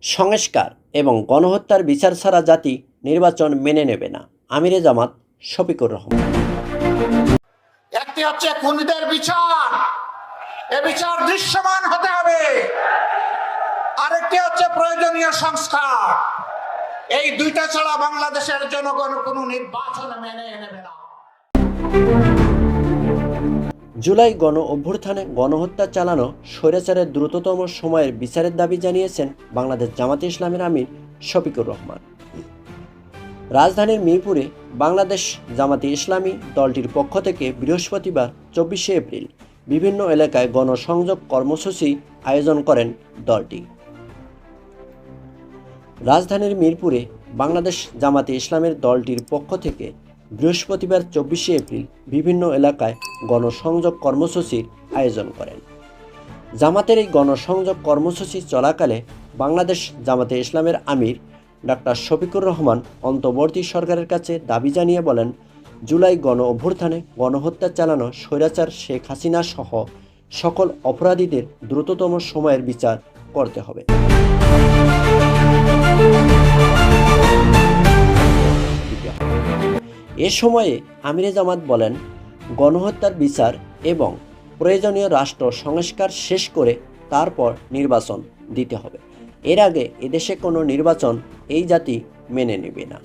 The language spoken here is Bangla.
সংস্কার এবং গণহত্যার বিচার ছাড়া জাতি নির্বাচন মেনে নেবে না, আমিরে জামাত শফিকুর রহমান। একটি হচ্ছে খুনিদের বিচার, এ বিচার দৃশ্যমান হতে হবে। আরেকটি হচ্ছে প্রয়োজনীয় সংস্কার। এই দুইটা ছাড়া বাংলাদেশের জনগণ কোনো নির্বাচন মেনে নেবে না। জুলাই গণ অভ্যুত্থানে গণহত্যা চালানো স্বৈরাচারের দ্রুততম সময়ের বিচারের দাবি জানিয়েছেন বাংলাদেশ জামাতে ইসলামের আমির শফিকুর রহমান। রাজধানীর মিরপুরে বাংলাদেশ জামাতে ইসলামী দলটির পক্ষ থেকে বৃহস্পতিবার 24শে এপ্রিল বিভিন্ন এলাকায় গণসংযোগ কর্মসূচি আয়োজন করেন দলটি। রাজধানীর মিরপুরে বাংলাদেশ জামাতে ইসলামের দলটির পক্ষ থেকে বৃহস্পতিবার 24শে এপ্রিল বিভিন্ন এলাকায় গণসংযোগ কর্মসূচির আয়োজন করেন। জামাতের এই গণসংযোগ কর্মসূচি চলাকালে বাংলাদেশ জামাতে ইসলামের আমির ডাক্তার শফিকুর রহমান অন্তর্বর্তী সরকারের কাছে দাবি জানিয়ে বলেন, জুলাই গণ অভ্যুত্থানে গণহত্যা চালানো স্বৈরাচার শেখ হাসিনা সহ সকল অপরাধীদের দ্রুততম সময়ের বিচার করতে হবে। এ সময়ে আমিরে জামাত বলেন, গণহত্যার বিচার এবং প্রয়োজনীয় রাষ্ট্র সংস্কার শেষ করে তারপর নির্বাচন দিতে হবে। এর আগে এদেশে কোনো নির্বাচন এই জাতি মেনে নেবে না।